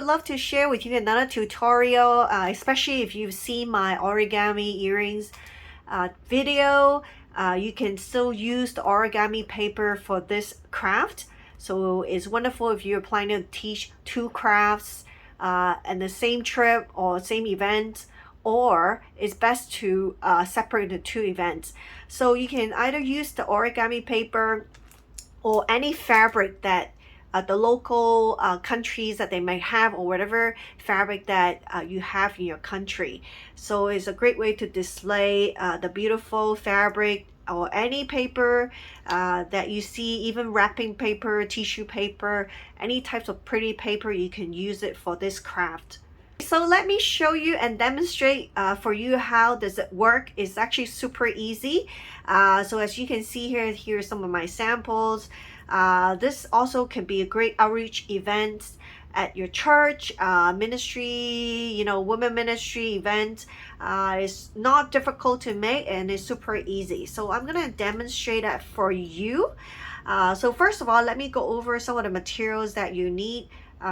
love to share with you another tutorial, especially if you've seen my origami earrings video. You can still use the origami paper for this craft. So it's wonderful if you're planning to teach two crafts and the same trip or same event, or it's best to separate the two events. So you can either use the origami paper or any fabric that the local countries that they might have, or whatever fabric that you have in your country. So it's a great way to display the beautiful fabric or any paper that you see, even wrapping paper, tissue paper, any types of pretty paper, you can use it for this craft. So let me show you and demonstrate for you how does it work. It's actually super easy. So as you can see here, here's some of my samples. This also can be a great outreach event at your church, ministry, women ministry event. It's not difficult to make and it's super easy. So I'm going to demonstrate that for you. So first of all, let me go over some of the materials that you need.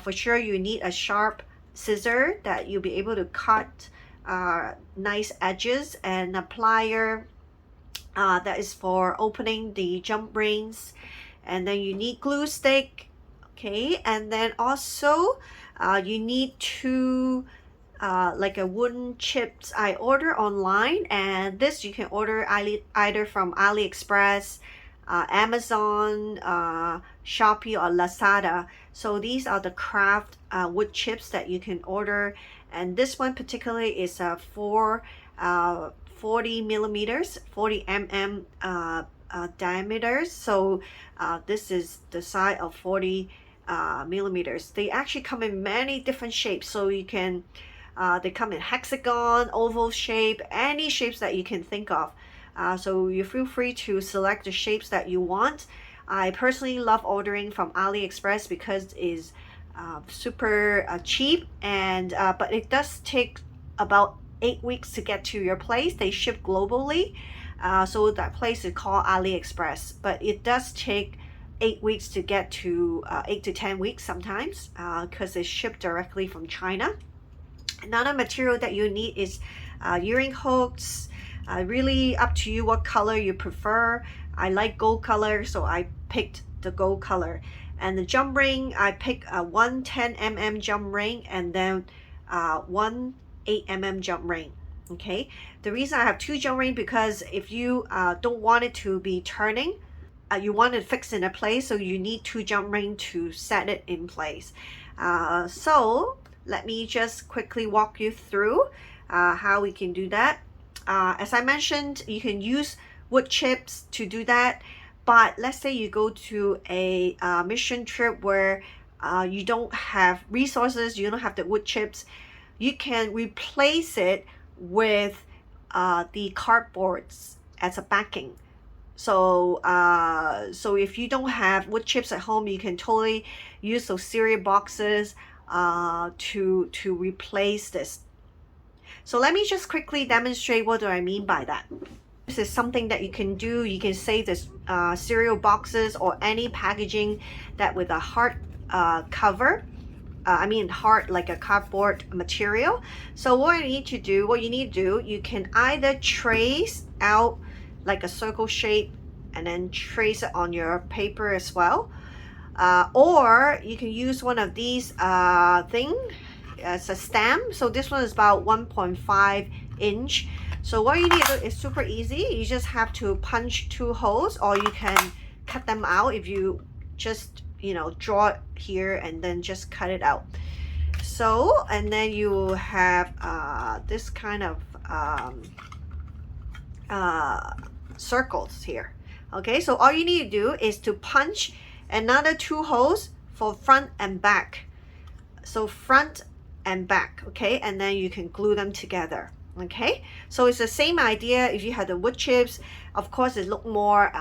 For sure, you need a sharp scissor that you'll be able to cut nice edges, and a plier that is for opening the jump rings, and then you need glue stick, okay, and then also you need two like a wooden chips I order online, and this you can order either from AliExpress, Amazon, Shopee, or Lazada. So these are the craft wood chips that you can order, and this one particularly is 40 millimeters, 40 mm diameters. So this is the size of 40 millimeters. They actually come in many different shapes, so you can they come in hexagon, oval shape, any shapes that you can think of. So you feel free to select the shapes that you want. I personally love ordering from AliExpress because it's super cheap, and but it does take about 8 weeks to get to your place. They ship globally, so that place is called AliExpress, but it does take 8 weeks to get to 8 to 10 weeks sometimes, because it's shipped directly from China. Another material that you need is earring hooks. Really up to you what color you prefer. I like gold color, so I picked the gold color. And the jump ring, I picked a 110 mm jump ring, and then 1 8 mm jump ring. Okay, the reason I have two jump ring, because if you don't want it to be turning, you want it fixed in a place, so you need two jump ring to set it in place. So let me just quickly walk you through how we can do that. As I mentioned, you can use wood chips to do that, but let's say you go to a mission trip where you don't have resources, you don't have the wood chips, you can replace it with the cardboards as a backing. So so if you don't have wood chips at home, you can totally use those cereal boxes to replace this. So let me just quickly demonstrate what do I mean by that. This is something that you can do. You can save this cereal boxes or any packaging that with a hard cover. Hard like a cardboard material. So what you need to do, you can either trace out like a circle shape and then trace it on your paper as well. Or you can use one of these thing as a stamp. So this one is about 1.5 inch. So what you need to do is super easy. You just have to punch two holes, or you can cut them out if you just draw it here and then just cut it out. So, and then you have this kind of circles here. Okay, so all you need to do is to punch another two holes for front and back. So front and back, okay, and then you can glue them together. Okay, so it's the same idea. If you had the wood chips, of course it look more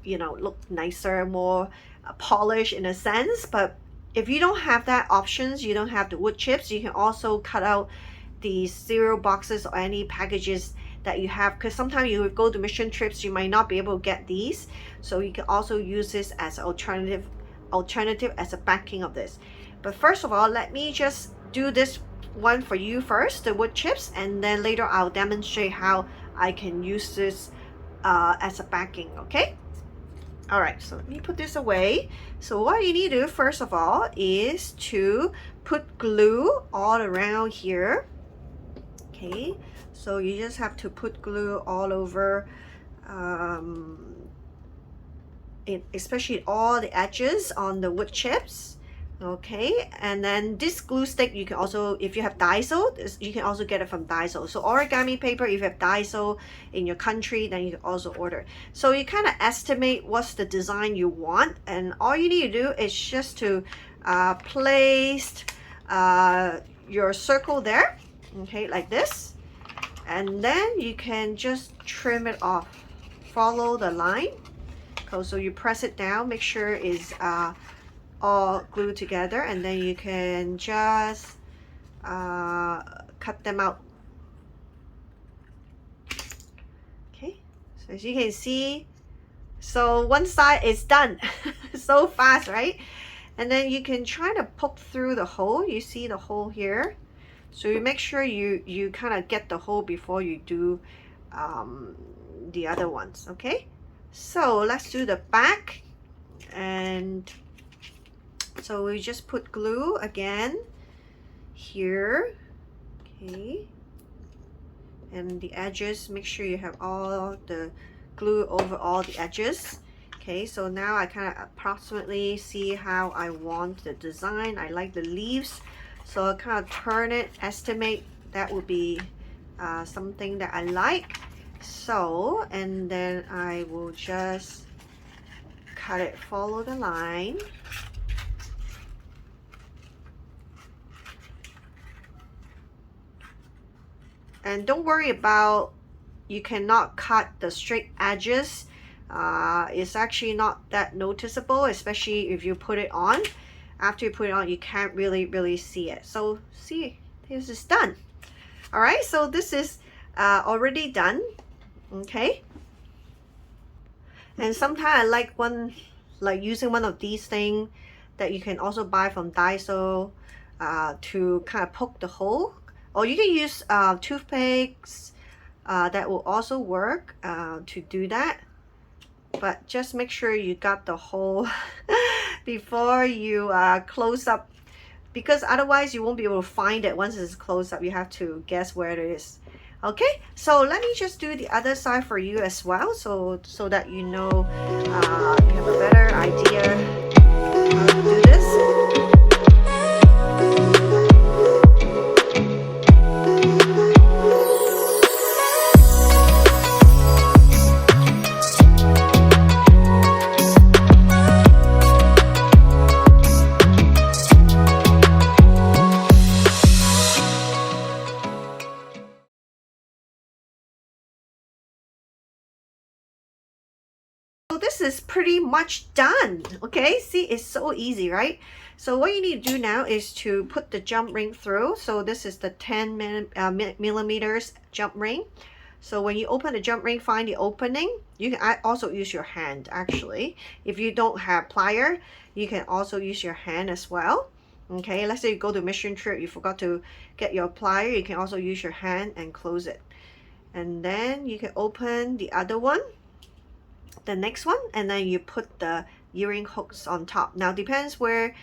look nicer, more polished in a sense. But if you don't have that options, you don't have the wood chips, you can also cut out the cereal boxes or any packages that you have, because sometimes you go to mission trips, you might not be able to get these. So you can also use this as alternative as a backing of this. But first of all, let me just do this one for you first, the wood chips, and then later I'll demonstrate how I can use this as a backing, okay? All right, so let me put this away. So what you need to do first of all is to put glue all around here. Okay, so you just have to put glue all over, especially all the edges on the wood chips. Okay, and then this glue stick you can also, if you have Daiso, you can also get it from Daiso. So origami paper, if you have Daiso in your country, then you can also order. So you kind of estimate what's the design you want, and all you need to do is just to place your circle there, okay, like this, and then you can just trim it off. Follow the line. So you press it down, make sure it's all glued together, and then you can just cut them out. Okay, so as you can see, so one side is done. So fast, right? And then you can try to poke through the hole. You see the hole here, so you make sure you kind of get the hole before you do the other ones. Okay, so let's do the back. And so we just put glue again here, okay, and the edges, make sure you have all the glue over all the edges. Okay, so now I kind of approximately see how I want the design. I like the leaves, so I kind of turn it, estimate that would be something that I like. So, and then I will just cut it, follow the line. And don't worry about, you cannot cut the straight edges. It's actually not that noticeable, especially if you put it on. After you put it on, you can't really see it. So see, this is done. All right, so this is already done. Okay. And sometimes I like using one of these things that you can also buy from Daiso to kind of poke the hole. Or you can use toothpicks, that will also work to do that. But just make sure you got the hole before you close up, because otherwise you won't be able to find it once it's closed up. You have to guess where it is. Okay, so let me just do the other side for you as well, so that you know, you have a better idea how to do this. So this is pretty much done. Okay, see, it's so easy, right? So what you need to do now is to put the jump ring through. So this is the 10 millimeters jump ring. So when you open the jump ring, find the opening. You can also use your hand, actually. If you don't have plier, you can also use your hand as well. Okay, let's say you go to a mission trip, you forgot to get your plier, you can also use your hand and close it. And then you can open the other one, the next one, and then you put the earring hooks on top. Now depends where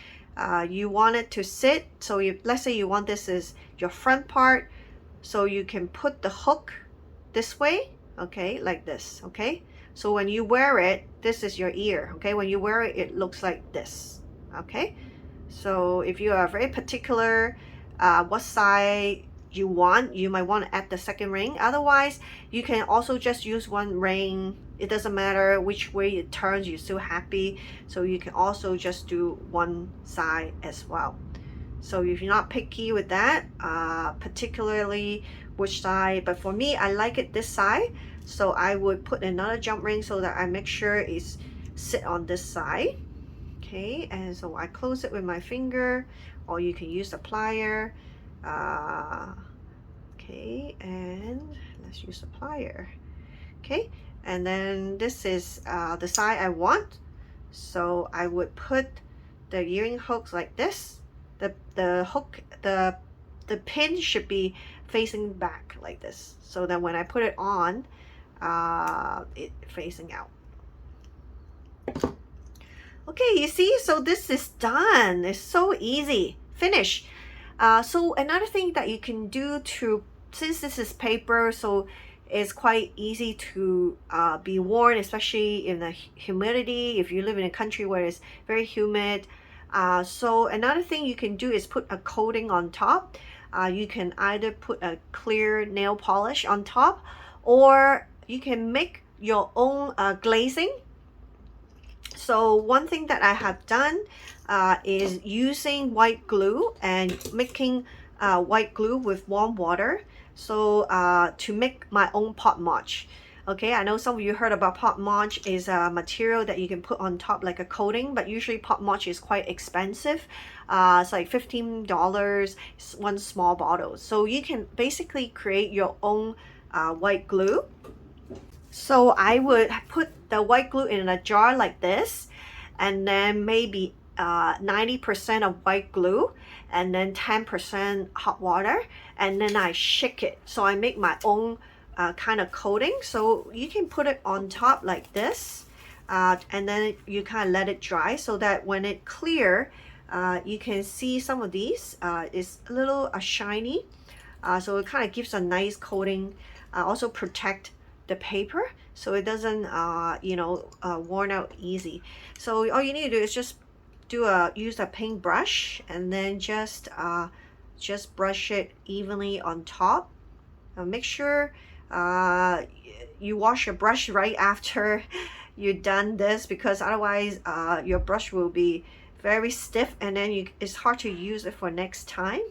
you want it to sit. So let's say you want this is your front part, so you can put the hook this way, okay, like this. Okay, so when you wear it, this is your ear. Okay, when you wear it, it looks like this. Okay, so if you are very particular what side you want, you might want to add the second ring. Otherwise, you can also just use one ring. It doesn't matter which way it turns, you're still happy. So you can also just do one side as well. So if you're not picky with that, particularly which side, but for me, I like it this side. So I would put another jump ring so that I make sure it's sit on this side. Okay, and so I close it with my finger, or you can use the plier. Okay, and let's use the plier. Okay, and then this is the side I want. So I would put the earring hooks like this. the hook, the pin should be facing back like this, so that when I put it on, it facing out. Okay, you see, so this is done. It's so easy. Finish. So another thing that you can do to, since this is paper, so it's quite easy to be worn, especially in the humidity, if you live in a country where it's very humid. So another thing you can do is put a coating on top. You can either put a clear nail polish on top, or you can make your own glazing. So one thing that I have done is using white glue and making white glue with warm water. So to make my own pot moch. Okay, I know some of you heard about pot moch is a material that you can put on top like a coating, but usually pot moch is quite expensive. It's like $15, one small bottle. So you can basically create your own white glue. So I would put the white glue in a jar like this, and then maybe 90% of white glue, and then 10% hot water, and then I shake it. So I make my own kind of coating. So you can put it on top like this, and then you kind of let it dry, so that when it clear, you can see some of these is a little shiny. So it kind of gives a nice coating, also protect the paper so it doesn't worn out easy. So all you need to do is just use a paintbrush, and then just brush it evenly on top. Make sure you wash your brush right after you're done this, because otherwise your brush will be very stiff, and then it's hard to use it for next time.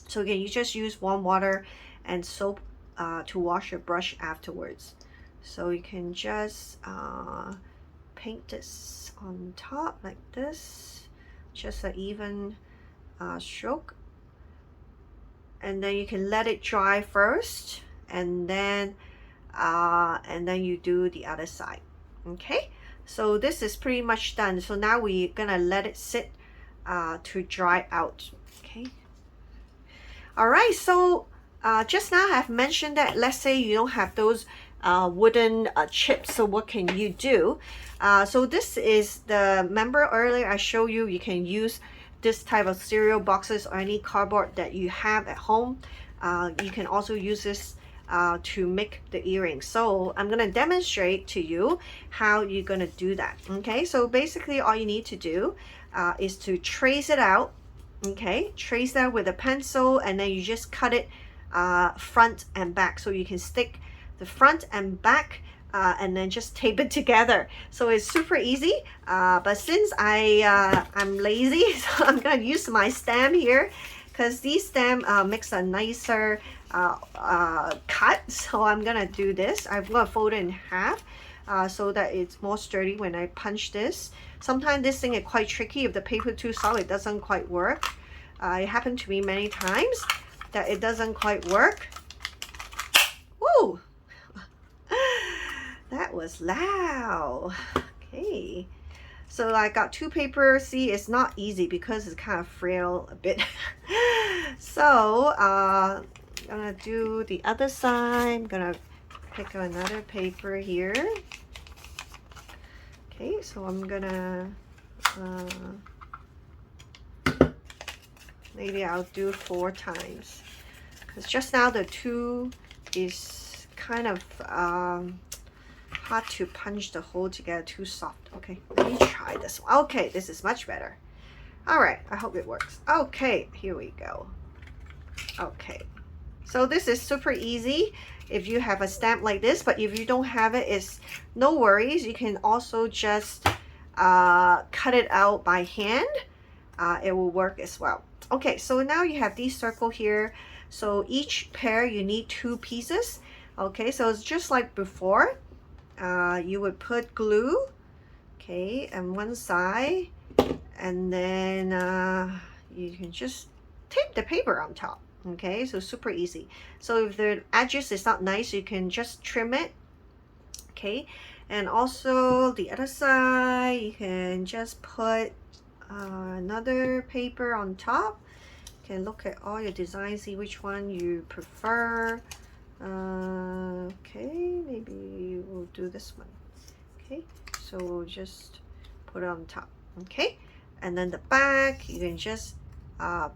So again, you just use warm water and soap to wash your brush afterwards. So you can just paint this on top like this, just an even stroke, and then you can let it dry first, and then you do the other side. Okay, so this is pretty much done. So now we're gonna let it sit to dry out. Okay, all right, so just now I've mentioned that let's say you don't have those wooden chips, so what can you do? So this is the, remember earlier I showed you, you can use this type of cereal boxes or any cardboard that you have at home. You can also use this to make the earrings. So I'm gonna demonstrate to you how you're gonna do that. Okay, so basically all you need to do is to trace it out. Okay, trace that with a pencil, and then you just cut it front and back, so you can stick the front and back, and then just tape it together. So it's super easy, but since I'm lazy, so I'm gonna use my stem here, because these stem makes a nicer cut. So I'm gonna do this. I'm gonna fold it in half so that it's more sturdy when I punch this. Sometimes this thing is quite tricky. If the paper too solid, it doesn't quite work. It happened to me many times that it doesn't quite work. Woo! That was loud. Okay, so I got two papers. See, it's not easy because it's kind of frail a bit. So I'm gonna do the other side. I'm gonna pick another paper here. Okay, so I'm gonna maybe I'll do 4 times, because just now the 2 is kind of hard to punch the hole together, too soft. Okay, let me try this one. Okay, this is much better. All right, I hope it works. Okay, here we go. Okay, so this is super easy if you have a stamp like this, but if you don't have it, it's no worries. You can also just cut it out by hand. It will work as well. Okay, so now you have these circle here. So each pair you need 2 pieces. Okay, so it's just like before. You would put glue, okay, on one side, and then you can just tape the paper on top. Okay, so super easy. So if the edges is not nice, you can just trim it. Okay, and also the other side, you can just put another paper on top. You can look at all your designs, see which one you prefer. Okay, maybe we'll do this one. Okay, so we'll just put it on top. Okay, and then the back, you can just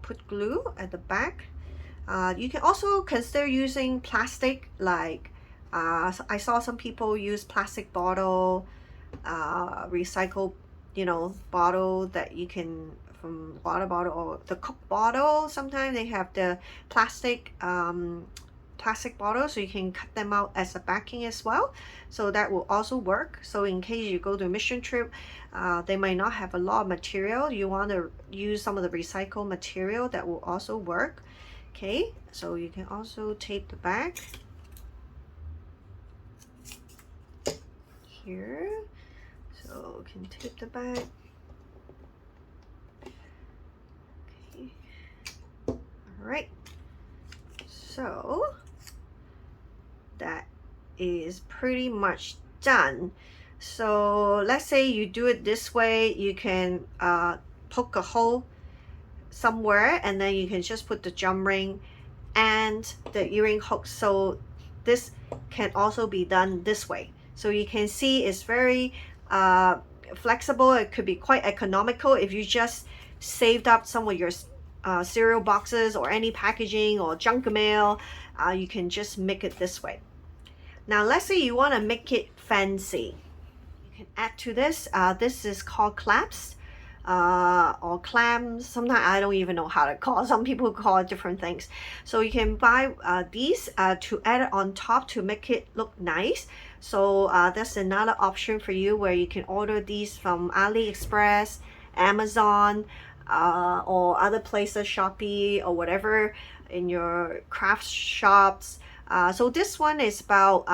put glue at the back. You can also consider using plastic, like I saw some people use plastic bottle, recycled, bottle that you can, from water bottle or the Coke bottle. Sometimes they have the plastic bottle, so you can cut them out as a backing as well, so that will also work. So in case you go to a mission trip, they might not have a lot of material, you want to use some of the recycled material, that will also work. Okay, so you can also tape the back here, so you can tape the back. Okay, all right, so that is pretty much done. So let's say you do it this way, you can poke a hole somewhere, and then you can just put the jump ring and the earring hook. So this can also be done this way. So you can see it's very flexible. It could be quite economical if you just saved up some of your cereal boxes or any packaging or junk mail. You can just make it this way. Now let's say you want to make it fancy. You can add to this. This is called claps or clams. Sometimes I don't even know how to call it. Some people call it different things. So you can buy these to add it on top to make it look nice. So that's another option for you, where you can order these from AliExpress, Amazon, or other places, Shopee or whatever, in your craft shops. So this one is about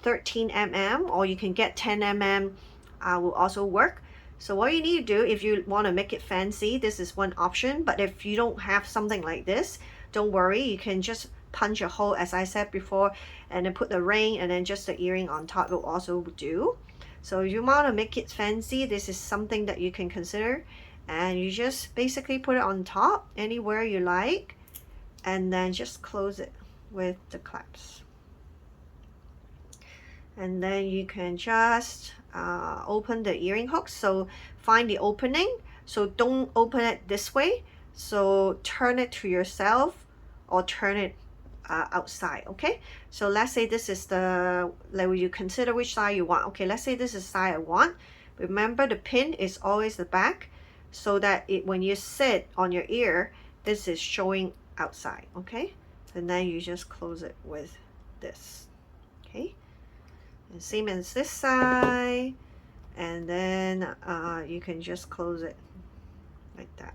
13 mm, or you can get 10 mm, will also work. So what you need to do, if you want to make it fancy, this is one option. But if you don't have something like this, don't worry, you can just punch a hole, as I said before, and then put the ring, and then just the earring on top will also do. So if you want to make it fancy, this is something that you can consider. And you just basically put it on top anywhere you like, and then just close it with the claps. And then you can just open the earring hook. So find the opening, so don't open it this way, so turn it to yourself or turn it outside. Okay, so let's say this is the, like, you consider which side you want. Okay, let's say this is the side I want. Remember, the pin is always the back, so that when you sit on your ear, this is showing outside. Okay, and then you just close it with this. Okay, and same as this side, and then you can just close it like that.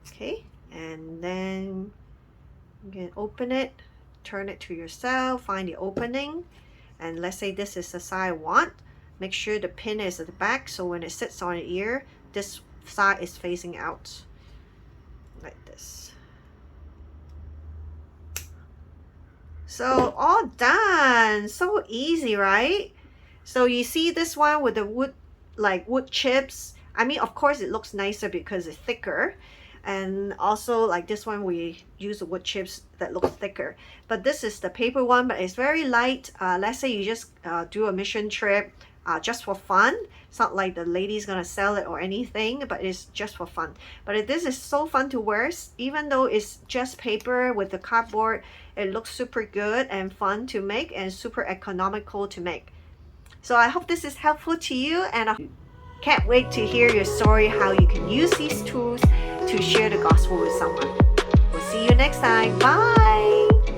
Okay, and then you can open it, turn it to yourself, find the opening, and let's say this is the side I want. Make sure the pin is at the back, so when it sits on your ear, this side is facing out like this. So all done. So easy, right? So you see this one with the wood, like wood chips. I mean, of course it looks nicer because it's thicker, and also like this one we use the wood chips that look thicker. But this is the paper one, but it's very light. Let's say you just do a mission trip just for fun. It's not like the lady's gonna sell it or anything, but it's just for fun. But this is so fun to wear. Even though it's just paper with the cardboard, it looks super good and fun to make, and super economical to make. So I hope this is helpful to you, and I can't wait to hear your story, how you can use these tools to share the gospel with someone. We'll see you next time. Bye.